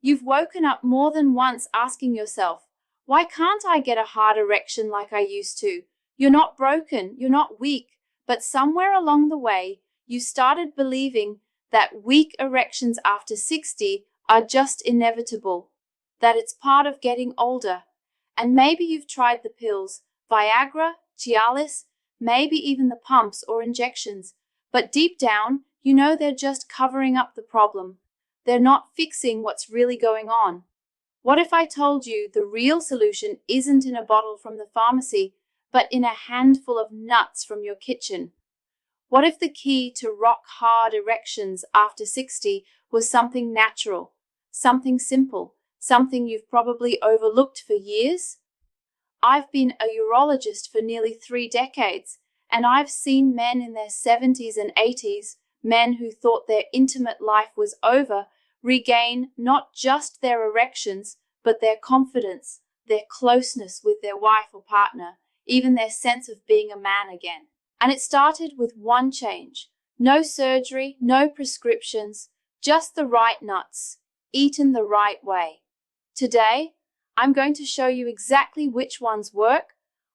You've woken up more than once asking yourself, why can't I get a hard erection like I used to? You're not broken, you're not weak, but somewhere along the way, you started believing that weak erections after 60 are just inevitable, that it's part of getting older. And maybe you've tried the pills, Viagra, Cialis, maybe even the pumps or injections, but deep down, you know they're just covering up the problem. They're not fixing what's really going on. What if I told you the real solution isn't in a bottle from the pharmacy, but in a handful of nuts from your kitchen? What if the key to rock-hard erections after 60 was something natural, something simple, something you've probably overlooked for years? I've been a urologist for nearly 3 decades, and I've seen men in their 70s and 80s, men who thought their intimate life was over, regain not just their erections, but their confidence, their closeness with their wife or partner, even their sense of being a man again. And it started with one change. No surgery, no prescriptions, just the right nuts, eaten the right way. Today, I'm going to show you exactly which ones work,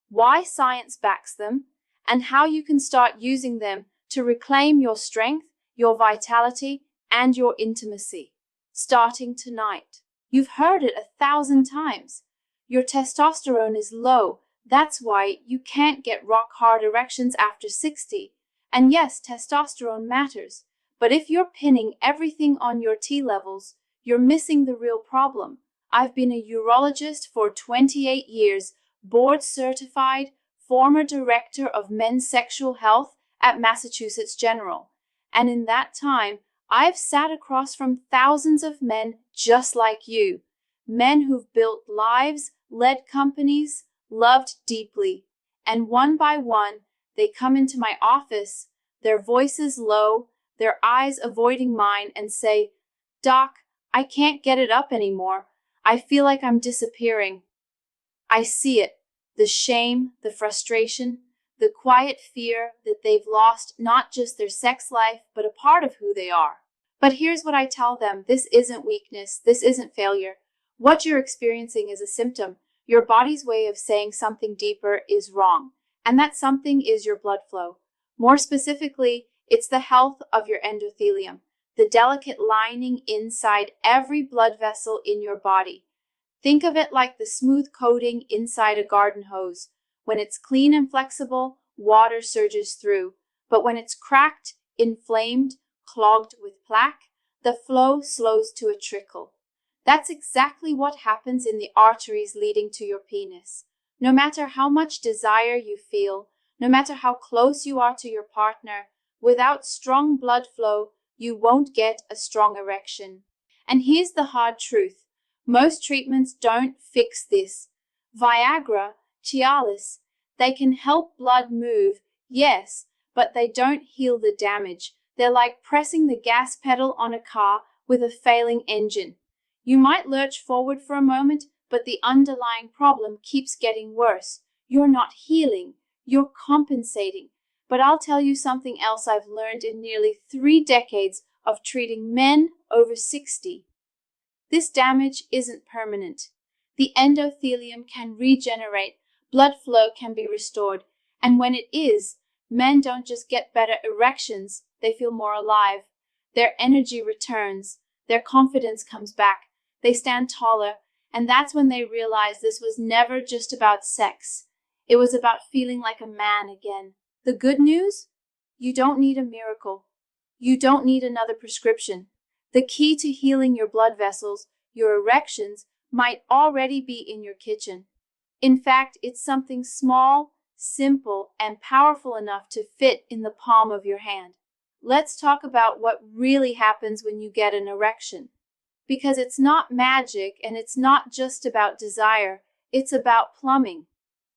why science backs them, and how you can start using them to reclaim your strength, your vitality, and your intimacy. Starting tonight. You've heard it 1,000 times. Your testosterone is low. That's why you can't get rock-hard erections after 60. And yes, testosterone matters. But if you're pinning everything on your T levels, you're missing the real problem. I've been a urologist for 28 years, board certified, former director of men's sexual health at Massachusetts General. And in that time, I've sat across from thousands of men just like you, men who've built lives, led companies, loved deeply, and one by one, they come into my office, their voices low, their eyes avoiding mine, and say, "Doc, I can't get it up anymore. I feel like I'm disappearing." I see it, the shame, the frustration, the quiet fear that they've lost not just their sex life, but a part of who they are. But here's what I tell them. This isn't weakness. This isn't failure. What you're experiencing is a symptom. Your body's way of saying something deeper is wrong. And that something is your blood flow. More specifically, it's the health of your endothelium, the delicate lining inside every blood vessel in your body. Think of it like the smooth coating inside a garden hose. When it's clean and flexible, water surges through. But when it's cracked, inflamed, clogged with plaque, the flow slows to a trickle. That's exactly what happens in the arteries leading to your penis. No matter how much desire you feel, no matter how close you are to your partner, without strong blood flow, you won't get a strong erection. And here's the hard truth. Most treatments don't fix this. Viagra, Cialis, they can help blood move, yes, but they don't heal the damage. They're like pressing the gas pedal on a car with a failing engine. You might lurch forward for a moment, but the underlying problem keeps getting worse. You're not healing, you're compensating. But I'll tell you something else I've learned in nearly 3 decades of treating men over 60. This damage isn't permanent. The endothelium can regenerate, blood flow can be restored, and when it is, men don't just get better erections, they feel more alive. Their energy returns, their confidence comes back, they stand taller, and that's when they realize this was never just about sex. It was about feeling like a man again. The good news? You don't need a miracle. You don't need another prescription. The key to healing your blood vessels, your erections, might already be in your kitchen. In fact, it's something small, simple, and powerful enough to fit in the palm of your hand. Let's talk about what really happens when you get an erection. Because it's not magic and it's not just about desire, it's about plumbing.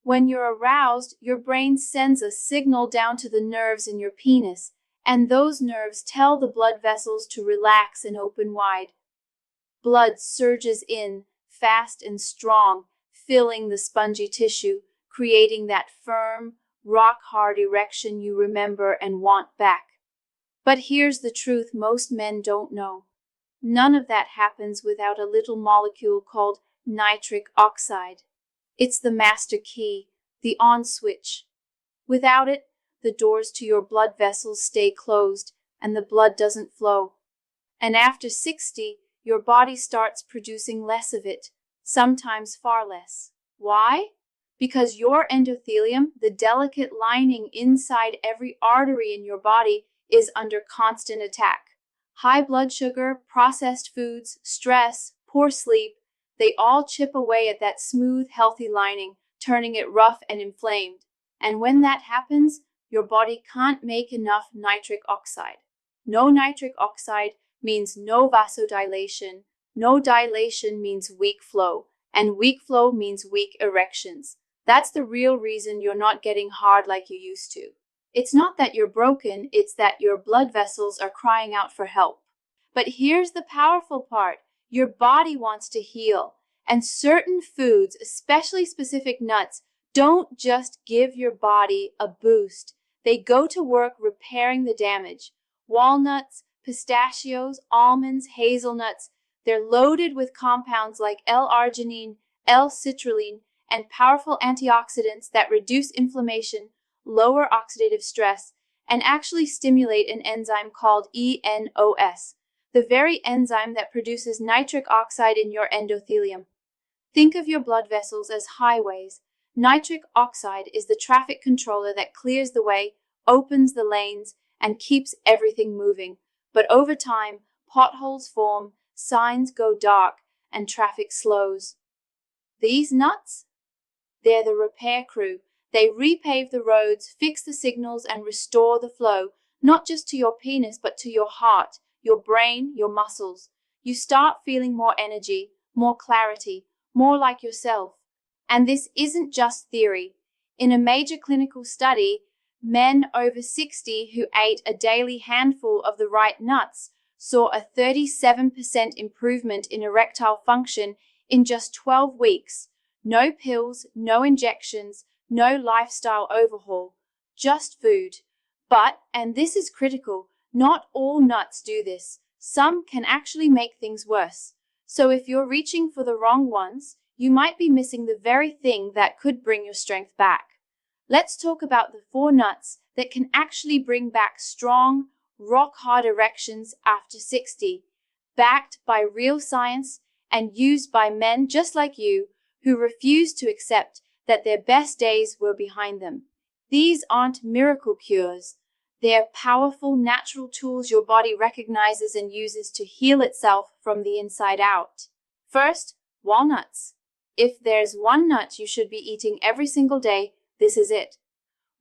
When you're aroused, your brain sends a signal down to the nerves in your penis, and those nerves tell the blood vessels to relax and open wide. Blood surges in, fast and strong, filling the spongy tissue, creating that firm, rock-hard erection you remember and want back. But here's the truth most men don't know. None of that happens without a little molecule called nitric oxide. It's the master key, the on switch. Without it, the doors to your blood vessels stay closed and the blood doesn't flow. And after 60, your body starts producing less of it, sometimes far less. Why? Because your endothelium, the delicate lining inside every artery in your body, is under constant attack. High blood sugar, processed foods, stress, poor sleep, they all chip away at that smooth, healthy lining, turning it rough and inflamed. And when that happens, your body can't make enough nitric oxide. No nitric oxide means no vasodilation. No dilation means weak flow. And weak flow means weak erections. That's the real reason you're not getting hard like you used to. It's not that you're broken, it's that your blood vessels are crying out for help. But here's the powerful part. Your body wants to heal. And certain foods, especially specific nuts, don't just give your body a boost. They go to work repairing the damage. Walnuts, pistachios, almonds, hazelnuts, they're loaded with compounds like L-arginine, L-citrulline, and powerful antioxidants that reduce inflammation, lower oxidative stress, and actually stimulate an enzyme called ENOS, the very enzyme that produces nitric oxide in your endothelium. Think of your blood vessels as highways. Nitric oxide is the traffic controller that clears the way, opens the lanes, and keeps everything moving. But over time, potholes form, signs go dark, and traffic slows. These nuts? They're the repair crew. They repave the roads, fix the signals, and restore the flow, not just to your penis, but to your heart, your brain, your muscles. You start feeling more energy, more clarity, more like yourself. And this isn't just theory. In a major clinical study, men over 60 who ate a daily handful of the right nuts saw a 37% improvement in erectile function in just 12 weeks. No pills, no injections, no lifestyle overhaul, just food. But, and this is critical, not all nuts do this. Some can actually make things worse. So if you're reaching for the wrong ones, you might be missing the very thing that could bring your strength back. Let's talk about the 4 nuts that can actually bring back strong, rock-hard erections after 60, backed by real science and used by men just like you who refuse to accept that their best days were behind them. These aren't miracle cures. They're powerful, natural tools your body recognizes and uses to heal itself from the inside out. First, walnuts. If there's one nut you should be eating every single day, this is it.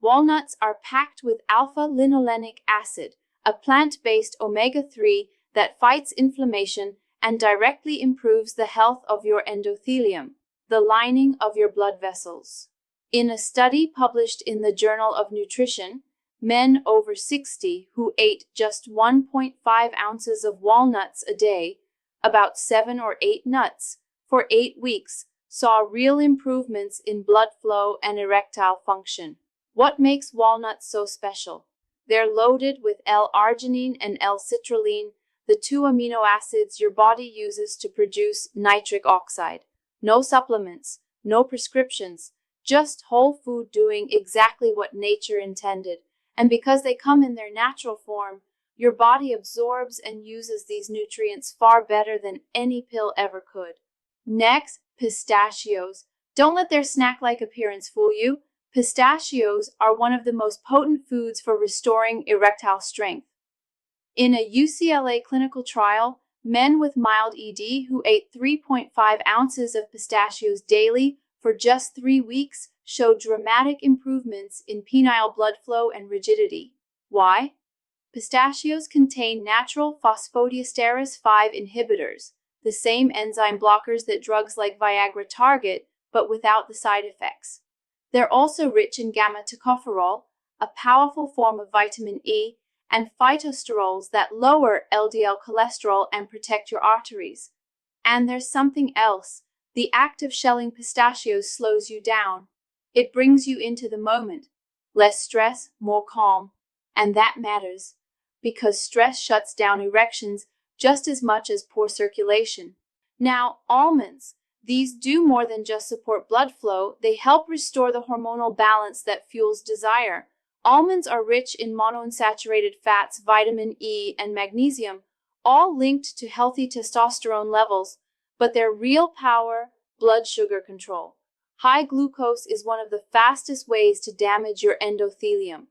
Walnuts are packed with alpha-linolenic acid, a plant-based omega-3 that fights inflammation and directly improves the health of your endothelium, the lining of your blood vessels. In a study published in the Journal of Nutrition, men over 60 who ate just 1.5 ounces of walnuts a day, about 7 or 8 nuts, for 8 weeks, saw real improvements in blood flow and erectile function. What makes walnuts so special? They're loaded with L-arginine and L-citrulline, the 2 amino acids your body uses to produce nitric oxide. No supplements, no prescriptions, just whole food doing exactly what nature intended. And because they come in their natural form, your body absorbs and uses these nutrients far better than any pill ever could. Next, pistachios. Don't let their snack-like appearance fool you. Pistachios are one of the most potent foods for restoring erectile strength. In a UCLA clinical trial, men with mild ED who ate 3.5 ounces of pistachios daily for just 3 weeks showed dramatic improvements in penile blood flow and rigidity. Why? Pistachios contain natural phosphodiesterase 5 inhibitors, the same enzyme blockers that drugs like Viagra target, but without the side effects. They're also rich in gamma-tocopherol, a powerful form of vitamin E, and phytosterols that lower LDL cholesterol and protect your arteries. And there's something else. The act of shelling pistachios slows you down. It brings you into the moment. Less stress, more calm. And that matters, because stress shuts down erections just as much as poor circulation. Now, almonds. These do more than just support blood flow, they help restore the hormonal balance that fuels desire. Almonds are rich in monounsaturated fats, vitamin E, and magnesium, all linked to healthy testosterone levels, but their real power, blood sugar control. High glucose is one of the fastest ways to damage your endothelium.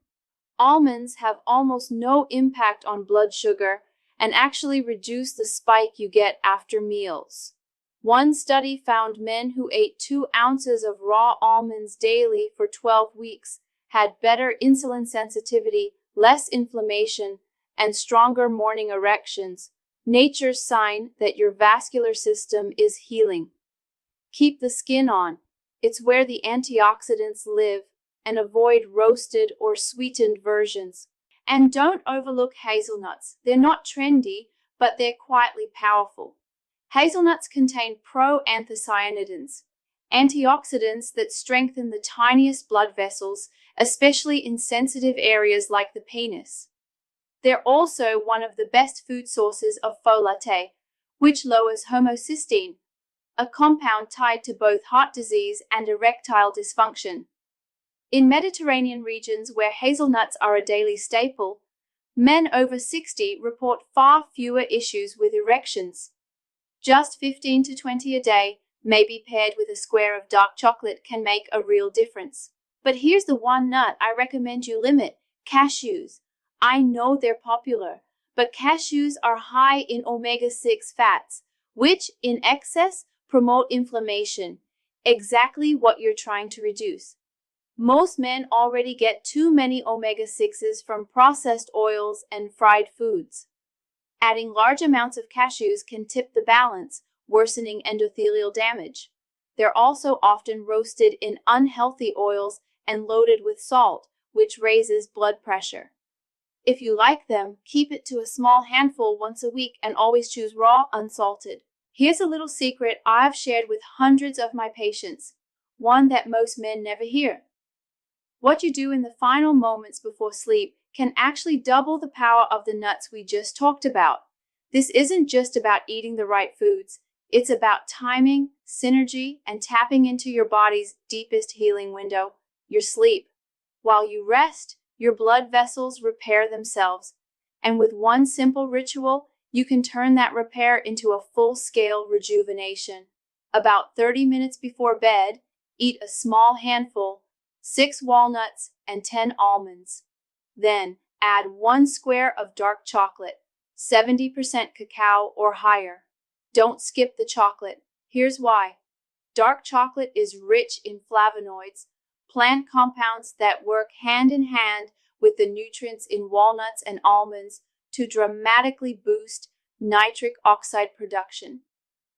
Almonds have almost no impact on blood sugar and actually reduce the spike you get after meals. One study found men who ate 2 ounces of raw almonds daily for 12 weeks had better insulin sensitivity, less inflammation, and stronger morning erections, nature's sign that your vascular system is healing. Keep the skin on. It's where the antioxidants live, and avoid roasted or sweetened versions. And don't overlook hazelnuts. They're not trendy, but they're quietly powerful. Hazelnuts contain proanthocyanidins, antioxidants that strengthen the tiniest blood vessels, especially in sensitive areas like the penis. They're also one of the best food sources of folate, which lowers homocysteine, a compound tied to both heart disease and erectile dysfunction. In Mediterranean regions where hazelnuts are a daily staple, men over 60 report far fewer issues with erections. Just 15 to 20 a day, maybe paired with a square of dark chocolate, can make a real difference. But here's the one nut I recommend you limit: cashews. I know they're popular, but cashews are high in omega-6 fats, which, in excess, promote inflammation, exactly what you're trying to reduce. Most men already get too many omega-6s from processed oils and fried foods. Adding large amounts of cashews can tip the balance, worsening endothelial damage. They're also often roasted in unhealthy oils and loaded with salt, which raises blood pressure. If you like them, keep it to a small handful once a week and always choose raw, unsalted. Here's a little secret I've shared with hundreds of my patients, one that most men never hear. What you do in the final moments before sleep can actually double the power of the nuts we just talked about. This isn't just about eating the right foods. It's about timing, synergy, and tapping into your body's deepest healing window, your sleep. While you rest, your blood vessels repair themselves. And with one simple ritual, you can turn that repair into a full-scale rejuvenation. About 30 minutes before bed, eat a small handful, 6 walnuts, and 10 almonds. Then, add 1 square of dark chocolate, 70% cacao or higher. Don't skip the chocolate. Here's why. Dark chocolate is rich in flavonoids, plant compounds that work hand in hand with the nutrients in walnuts and almonds to dramatically boost nitric oxide production.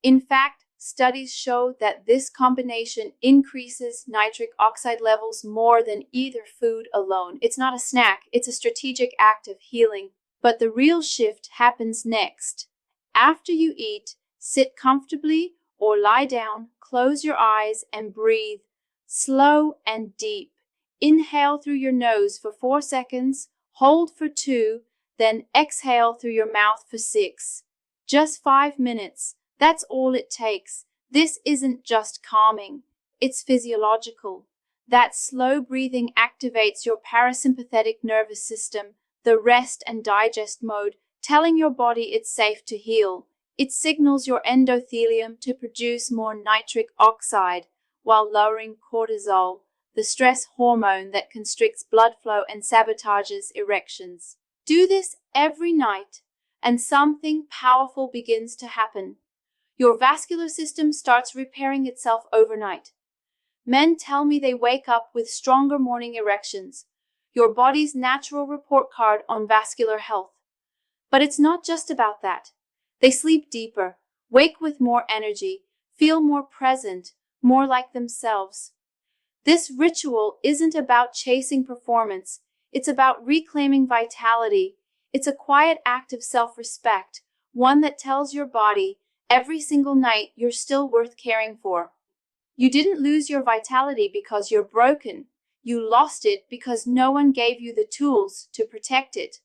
In fact, studies show that this combination increases nitric oxide levels more than either food alone. It's not a snack, it's a strategic act of healing. But the real shift happens next. After you eat, sit comfortably or lie down, close your eyes, and breathe slow and deep. Inhale through your nose for 4 seconds, hold for 2, then exhale through your mouth for 6. Just 5 minutes. That's all it takes. This isn't just calming, it's physiological. That slow breathing activates your parasympathetic nervous system, the rest and digest mode, telling your body it's safe to heal. It signals your endothelium to produce more nitric oxide while lowering cortisol, the stress hormone that constricts blood flow and sabotages erections. Do this every night, and something powerful begins to happen. Your vascular system starts repairing itself overnight. Men tell me they wake up with stronger morning erections, your body's natural report card on vascular health. But it's not just about that. They sleep deeper, wake with more energy, feel more present, more like themselves. This ritual isn't about chasing performance. It's about reclaiming vitality. It's a quiet act of self-respect, one that tells your body every single night you're still worth caring for. You didn't lose your vitality because you're broken. You lost it because no one gave you the tools to protect it.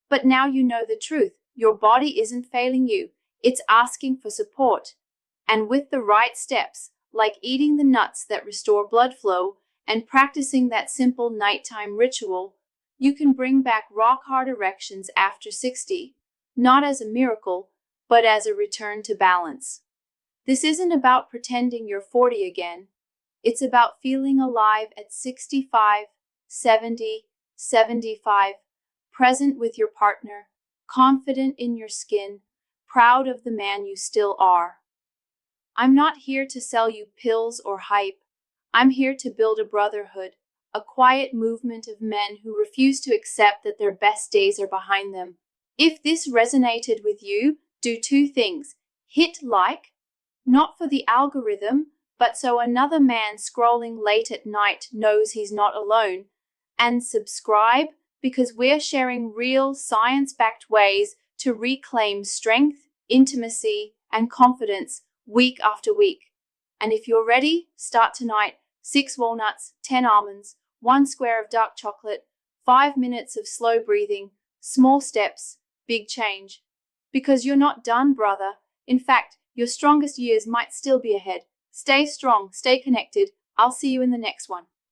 But now you know the truth. Your body isn't failing you, it's asking for support. And with the right steps, like eating the nuts that restore blood flow and practicing that simple nighttime ritual, you can bring back rock-hard erections after 60, not as a miracle, but as a return to balance. This isn't about pretending you're 40 again. It's about feeling alive at 65, 70, 75, present with your partner, confident in your skin, proud of the man you still are. I'm not here to sell you pills or hype. I'm here to build a brotherhood, a quiet movement of men who refuse to accept that their best days are behind them. If this resonated with you, do two things. Hit like, not for the algorithm, but so another man scrolling late at night knows he's not alone. And subscribe, because we're sharing real science-backed ways to reclaim strength, intimacy, and confidence week after week. And if you're ready, start tonight. 6 walnuts, 10 almonds, 1 square of dark chocolate, 5 minutes of slow breathing, small steps, big change. Because you're not done, brother. In fact, your strongest years might still be ahead. Stay strong, stay connected. I'll see you in the next one.